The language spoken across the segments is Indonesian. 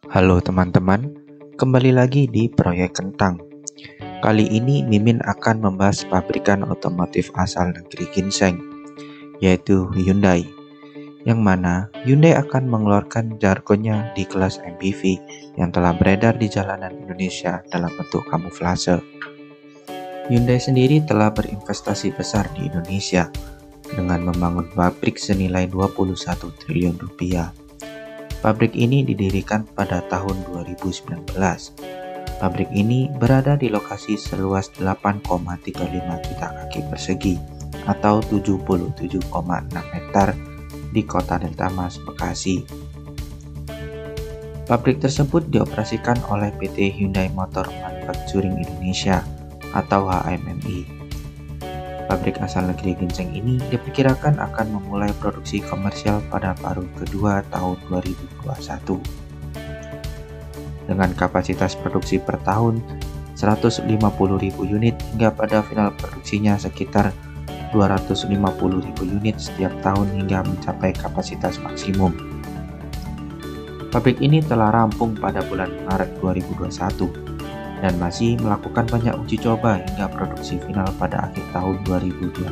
Halo teman-teman, kembali lagi di Proyek Kentang. Kali ini Mimin akan membahas pabrikan otomotif asal negeri ginseng, yaitu Hyundai. Yang mana Hyundai akan mengeluarkan jargonnya di kelas MPV yang telah beredar di jalanan Indonesia dalam bentuk kamuflase. Hyundai sendiri telah berinvestasi besar di Indonesia dengan membangun pabrik senilai 21 triliun rupiah. Pabrik ini didirikan pada tahun 2019. Pabrik ini berada di lokasi seluas 8,35 juta kaki persegi atau 77,6 hektar di Kota Delta Mas, Bekasi. Pabrik tersebut dioperasikan oleh PT Hyundai Motor Manufacturing Indonesia atau HMMI. Pabrik asal negeri ginseng ini diperkirakan akan memulai produksi komersial pada paruh kedua tahun 2021. Dengan kapasitas produksi per tahun 150.000 unit hingga pada final produksinya sekitar 250.000 unit setiap tahun hingga mencapai kapasitas maksimum. Pabrik ini telah rampung pada bulan Maret 2021. Dan masih melakukan banyak uji coba hingga produksi final pada akhir tahun 2021.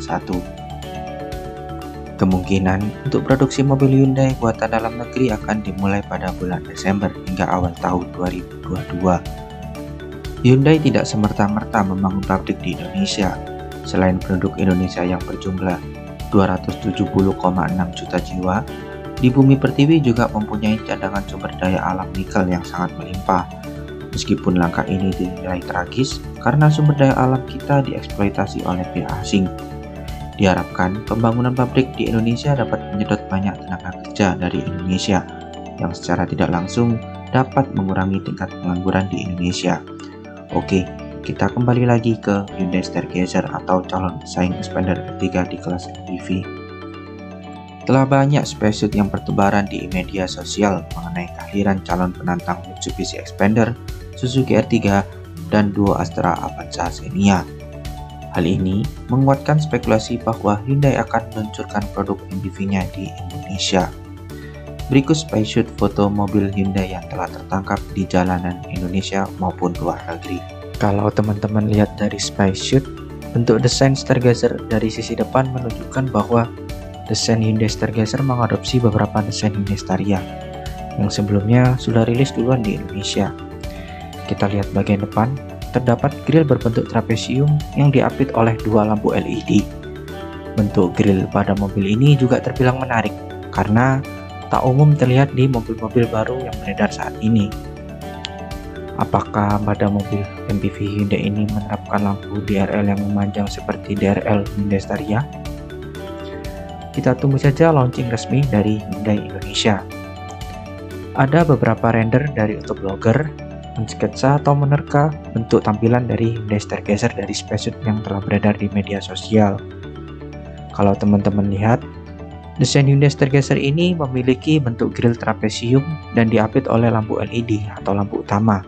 Kemungkinan untuk produksi mobil Hyundai buatan dalam negeri akan dimulai pada bulan Desember hingga awal tahun 2022. Hyundai tidak semerta-merta membangun pabrik di Indonesia. Selain penduduk Indonesia yang berjumlah 270,6 juta jiwa, di bumi pertiwi juga mempunyai cadangan sumber daya alam nikel yang sangat melimpah. Meskipun langkah ini dinilai tragis karena sumber daya alam kita dieksploitasi oleh pihak asing. Diharapkan pembangunan pabrik di Indonesia dapat menyedot banyak tenaga kerja dari Indonesia yang secara tidak langsung dapat mengurangi tingkat pengangguran di Indonesia. Oke, kita kembali lagi ke Hyundai Stargazer atau calon pesaing Xpander ketiga di kelas MPV. Telah banyak spesifik yang bertebaran di media sosial mengenai kehadiran calon penantang Mitsubishi Xpander, Suzuki R3, dan duo Astra Avanza Xenia. Hal ini menguatkan spekulasi bahwa Hyundai akan meluncurkan produk MPV-nya di Indonesia. Berikut spaceshot foto mobil Hyundai yang telah tertangkap di jalanan Indonesia maupun luar negeri. Kalau teman-teman lihat dari spaceshot, bentuk desain Stargazer dari sisi depan menunjukkan bahwa desain Hyundai Stargazer mengadopsi beberapa desain Hyundai Staria yang sebelumnya sudah rilis duluan di Indonesia. Kita lihat bagian depan, terdapat grill berbentuk trapesium yang diapit oleh dua lampu LED. Bentuk grill pada mobil ini juga terbilang menarik karena tak umum terlihat di mobil-mobil baru yang beredar saat ini. Apakah pada mobil MPV Hyundai ini menerapkan lampu DRL yang memanjang seperti DRL Hyundai Staria? Kita tunggu saja launching resmi dari Hyundai Indonesia. Ada beberapa render dari autoblogger mensketsa atau menerka bentuk tampilan dari Hyundai Stargazer dari spaceshot yang telah beredar di media sosial. Kalau teman-teman lihat, desain Hyundai Stargazer ini memiliki bentuk grill trapesium dan diapit oleh lampu LED atau lampu utama.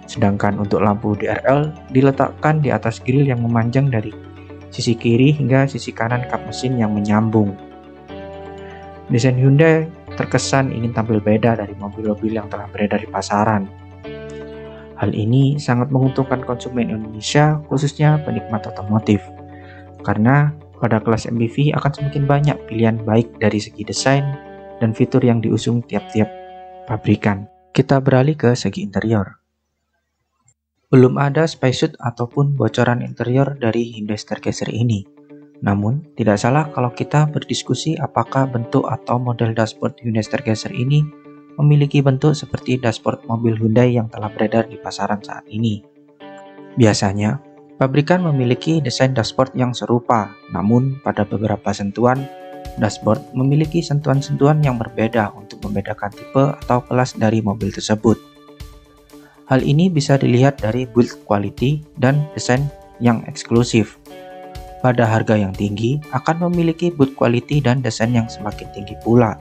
Sedangkan untuk lampu DRL diletakkan di atas grill yang memanjang dari sisi kiri hingga sisi kanan kap mesin yang menyambung. Desain Hyundai terkesan ingin tampil beda dari mobil-mobil yang telah beredar di pasaran. Hal ini sangat menguntungkan konsumen Indonesia, khususnya penikmat otomotif, karena pada kelas MPV akan semakin banyak pilihan baik dari segi desain dan fitur yang diusung tiap-tiap pabrikan. Kita beralih ke segi interior. Belum ada spaceshot ataupun bocoran interior dari Hyundai Stargazer ini. Namun, tidak salah kalau kita berdiskusi apakah bentuk atau model dashboard Hyundai Stargazer ini memiliki bentuk seperti dashboard mobil Hyundai yang telah beredar di pasaran saat ini. Biasanya, pabrikan memiliki desain dashboard yang serupa, namun pada beberapa sentuhan, dashboard memiliki sentuhan-sentuhan yang berbeda untuk membedakan tipe atau kelas dari mobil tersebut. Hal ini bisa dilihat dari build quality dan desain yang eksklusif. Pada harga yang tinggi akan memiliki build quality dan desain yang semakin tinggi pula.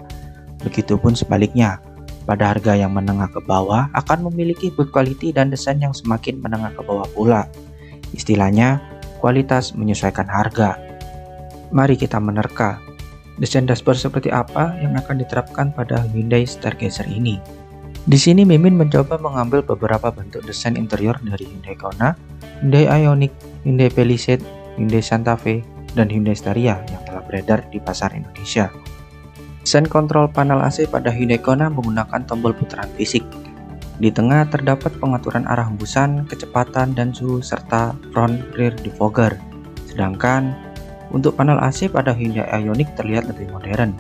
Begitupun sebaliknya, pada harga yang menengah ke bawah akan memiliki build quality dan desain yang semakin menengah ke bawah pula. Istilahnya, kualitas menyesuaikan harga. Mari kita menerka, desain dashboard seperti apa yang akan diterapkan pada Hyundai Stargazer ini. Di sini Mimin mencoba mengambil beberapa bentuk desain interior dari Hyundai Kona, Hyundai Ioniq, Hyundai Palisade, Hyundai Santa Fe, dan Hyundai Staria yang telah beredar di pasar Indonesia. Desain kontrol panel AC pada Hyundai Kona menggunakan tombol putaran fisik. Di tengah terdapat pengaturan arah hembusan, kecepatan, dan suhu serta front rear defogger. Sedangkan untuk panel AC pada Hyundai Ioniq terlihat lebih modern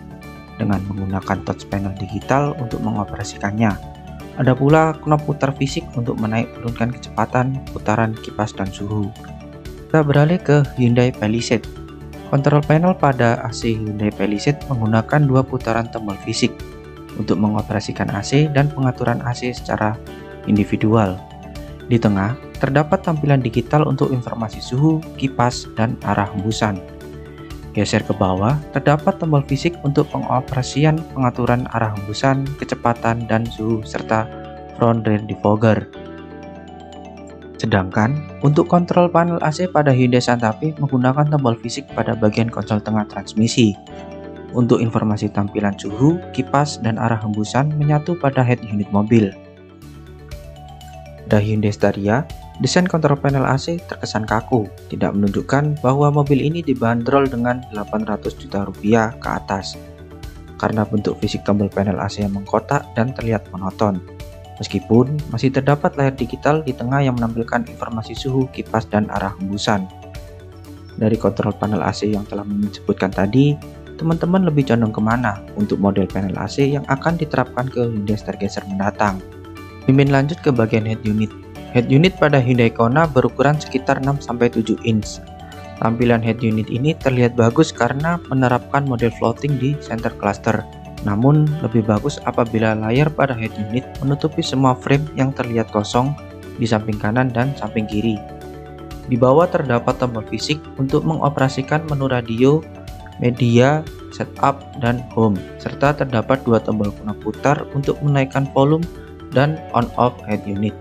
dengan menggunakan touch panel digital untuk mengoperasikannya. Ada pula knob putar fisik untuk menaik turunkan kecepatan, putaran kipas, dan suhu. Kita beralih ke Hyundai Palisade. Kontrol panel pada AC Hyundai Palisade menggunakan dua putaran tombol fisik untuk mengoperasikan AC dan pengaturan AC secara individual. Di tengah, terdapat tampilan digital untuk informasi suhu, kipas, dan arah hembusan. Geser ke bawah, terdapat tombol fisik untuk pengoperasian pengaturan arah hembusan, kecepatan, dan suhu, serta front rear defogger. Sedangkan, untuk kontrol panel AC pada Hyundai Santa Fe menggunakan tombol fisik pada bagian konsol tengah transmisi. Untuk informasi tampilan suhu, kipas, dan arah hembusan menyatu pada head unit mobil. Pada Hyundai Staria, desain kontrol panel AC terkesan kaku, tidak menunjukkan bahwa mobil ini dibanderol dengan 800 juta rupiah ke atas. Karena bentuk fisik tombol panel AC yang mengkotak dan terlihat monoton. Meskipun masih terdapat layar digital di tengah yang menampilkan informasi suhu, kipas, dan arah hembusan. Dari kontrol panel AC yang telah disebutkan tadi, teman-teman lebih condong kemana untuk model panel AC yang akan diterapkan ke Hyundai Stargazer mendatang? Mimin lanjut ke bagian head unit. Head unit pada Hyundai Kona berukuran sekitar 6-7 inch. Tampilan head unit ini terlihat bagus karena menerapkan model floating di center cluster. Namun, lebih bagus apabila layar pada head unit menutupi semua frame yang terlihat kosong di samping kanan dan samping kiri. Di bawah terdapat tombol fisik untuk mengoperasikan menu radio, media, setup, dan home, serta terdapat dua tombol knob putar untuk menaikkan volume dan on-off head unit.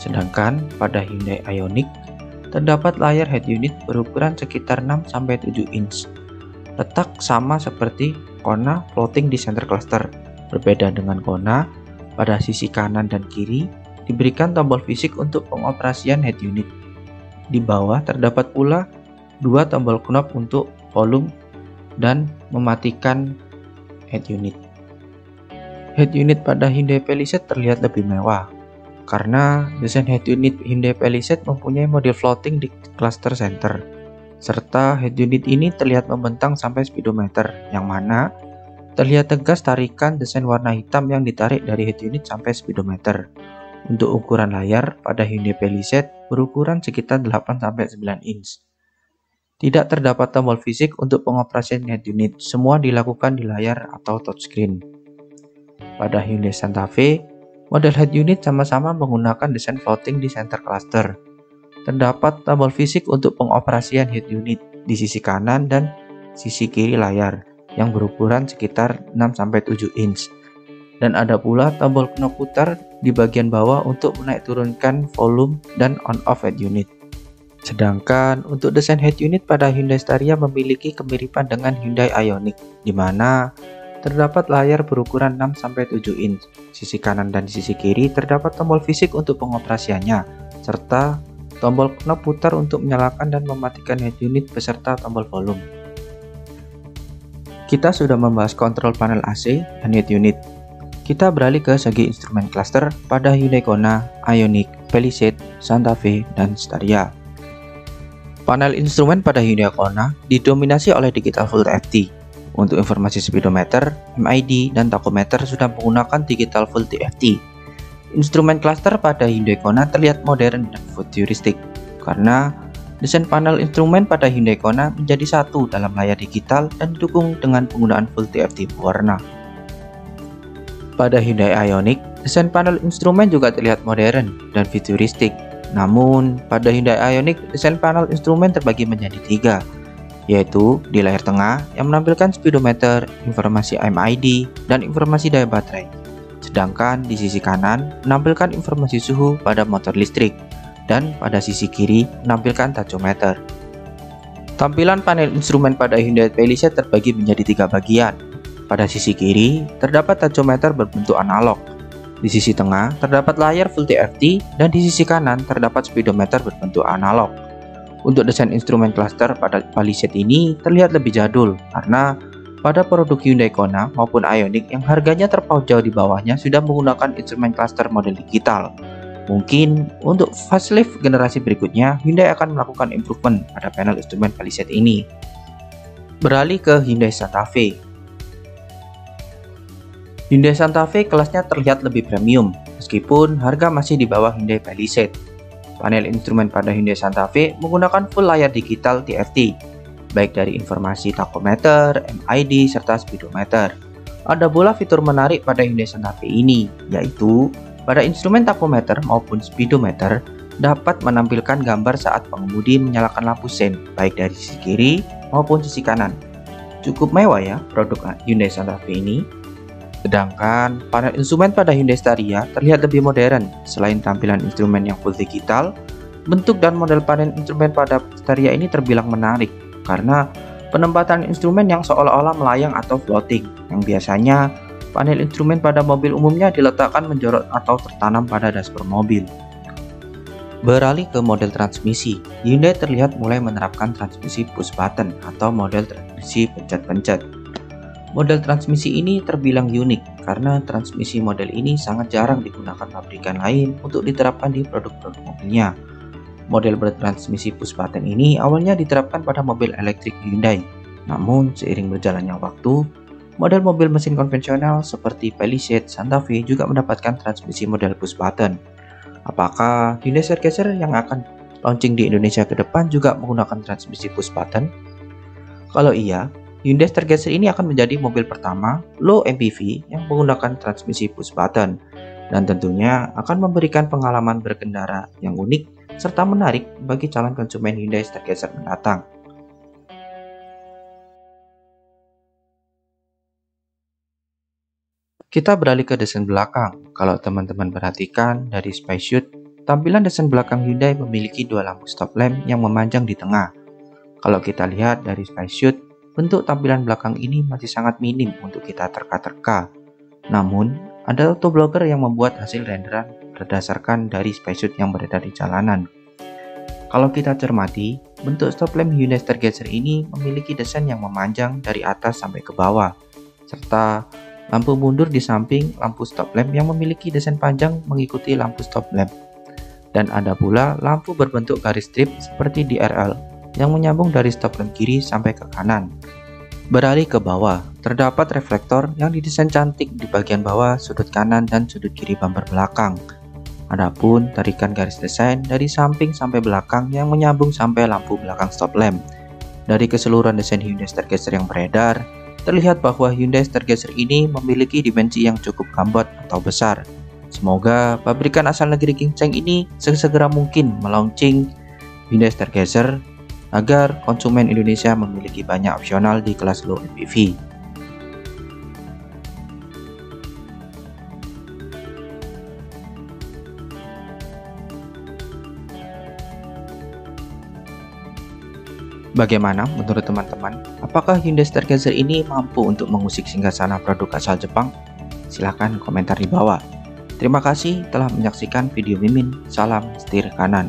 Sedangkan pada Hyundai Ioniq, terdapat layar head unit berukuran sekitar 6-7 inch. Letak sama seperti Kona floating di center cluster. Berbeda dengan Kona, pada sisi kanan dan kiri diberikan tombol fisik untuk pengoperasian head unit. Di bawah terdapat pula dua tombol knob untuk volume dan mematikan head unit. Head unit pada Hyundai Palisade terlihat lebih mewah karena desain head unit Hyundai Palisade mempunyai model floating di cluster center, serta head unit ini terlihat membentang sampai speedometer, yang mana terlihat tegas tarikan desain warna hitam yang ditarik dari head unit sampai speedometer. Untuk ukuran layar pada Hyundai Palisade berukuran sekitar 8-9 inch. Tidak terdapat tombol fisik untuk pengoperasian head unit, semua dilakukan di layar atau touchscreen. Pada Hyundai Santa Fe, model head unit sama-sama menggunakan desain floating di center cluster. Terdapat tombol fisik untuk pengoperasian head unit di sisi kanan dan sisi kiri layar yang berukuran sekitar 6-7 inch. Dan ada pula tombol knob putar di bagian bawah untuk menaik turunkan volume dan on-off head unit. Sedangkan untuk desain head unit pada Hyundai Staria memiliki kemiripan dengan Hyundai Ioniq, di mana terdapat layar berukuran 6-7 inch. Sisi kanan dan sisi kiri terdapat tombol fisik untuk pengoperasiannya, serta tombol knob putar untuk menyalakan dan mematikan head unit beserta tombol volume. Kita sudah membahas kontrol panel AC dan head unit. Kita beralih ke segi instrumen cluster pada Hyundai Kona, Ioniq, Palisade, Santa Fe, dan Staria. Panel instrumen pada Hyundai Kona didominasi oleh digital full TFT. Untuk informasi speedometer, MID, dan tachometer sudah menggunakan digital full TFT. Instrumen cluster pada Hyundai Kona terlihat modern dan futuristik karena desain panel instrumen pada Hyundai Kona menjadi satu dalam layar digital dan didukung dengan penggunaan full TFT berwarna. Pada Hyundai Ioniq, desain panel instrumen juga terlihat modern dan futuristik. Namun, pada Hyundai Ioniq, desain panel instrumen terbagi menjadi tiga, yaitu di layar tengah yang menampilkan speedometer, informasi MID, dan informasi daya baterai. Sedangkan di sisi kanan menampilkan informasi suhu pada motor listrik, dan pada sisi kiri menampilkan tachometer. Tampilan panel instrumen pada Hyundai Palisade terbagi menjadi tiga bagian. Pada sisi kiri terdapat tachometer berbentuk analog. Di sisi tengah terdapat layar Full TFT dan di sisi kanan terdapat speedometer berbentuk analog. Untuk desain instrumen cluster pada Palisade ini terlihat lebih jadul karena pada produk Hyundai Kona maupun Ioniq yang harganya terpaut jauh di bawahnya sudah menggunakan instrumen cluster model digital. Mungkin untuk facelift generasi berikutnya, Hyundai akan melakukan improvement pada panel instrumen Palisade ini. Beralih ke Hyundai Santa Fe. Hyundai Santa Fe kelasnya terlihat lebih premium, meskipun harga masih di bawah Hyundai Palisade. Panel instrumen pada Hyundai Santa Fe menggunakan full layar digital TFT, baik dari informasi tachometer, MID, serta speedometer. Ada pula fitur menarik pada Hyundai Santa Fe ini, yaitu pada instrumen tachometer maupun speedometer dapat menampilkan gambar saat pengemudi menyalakan lampu sen, baik dari sisi kiri maupun sisi kanan. Cukup mewah ya produk Hyundai Santa Fe ini. Sedangkan panel instrumen pada Hyundai Staria terlihat lebih modern. Selain tampilan instrumen yang full digital, bentuk dan model panel instrumen pada Staria ini terbilang menarik karena penempatan instrumen yang seolah-olah melayang atau floating, yang biasanya panel instrumen pada mobil umumnya diletakkan menjorok atau tertanam pada dashboard mobil. Beralih ke model transmisi, Hyundai terlihat mulai menerapkan transmisi push button atau model transmisi pencet-pencet. Model transmisi ini terbilang unik karena transmisi model ini sangat jarang digunakan pabrikan lain untuk diterapkan di produk-produk mobilnya. Model bertransmisi push button ini awalnya diterapkan pada mobil elektrik Hyundai, namun seiring berjalannya waktu, model mobil mesin konvensional seperti Palisade, Santa Fe juga mendapatkan transmisi model push button. Apakah Hyundai Stargazer yang akan launching di Indonesia ke depan juga menggunakan transmisi push button? Kalau iya, Hyundai Stargazer ini akan menjadi mobil pertama low MPV yang menggunakan transmisi push button dan tentunya akan memberikan pengalaman berkendara yang unik serta menarik bagi calon konsumen Hyundai Stargazer mendatang. Kita beralih ke desain belakang. Kalau teman-teman perhatikan dari Spacesuit, tampilan desain belakang Hyundai memiliki dua lampu stop lamp yang memanjang di tengah. Kalau kita lihat dari Spacesuit, bentuk tampilan belakang ini masih sangat minim untuk kita terka-terka. Namun, ada autoblogger yang membuat hasil renderan berdasarkan dari Spacesuit yang beredar di jalanan. Kalau kita cermati, bentuk stop lamp Hyundai Stargazer ini memiliki desain yang memanjang dari atas sampai ke bawah, serta lampu mundur di samping lampu stop lamp yang memiliki desain panjang mengikuti lampu stop lamp. Dan ada pula lampu berbentuk garis strip seperti di RL yang menyambung dari stop lamp kiri sampai ke kanan. Beralih ke bawah, terdapat reflektor yang didesain cantik di bagian bawah, sudut kanan dan sudut kiri bumper belakang. Adapun tarikan garis desain dari samping sampai belakang yang menyambung sampai lampu belakang stop lamp. Dari keseluruhan desain Hyundai Stargazer yang beredar, terlihat bahwa Hyundai Stargazer ini memiliki dimensi yang cukup gambot atau besar. Semoga pabrikan asal negeri Ginseng ini sesegera mungkin melaunching Hyundai Stargazer agar konsumen Indonesia memiliki banyak opsional di kelas low MPV. Bagaimana menurut teman-teman? Apakah Hyundai Stargazer ini mampu untuk mengusik singgasana produk asal Jepang? Silahkan komentar di bawah. Terima kasih telah menyaksikan video Mimin. Salam setir kanan.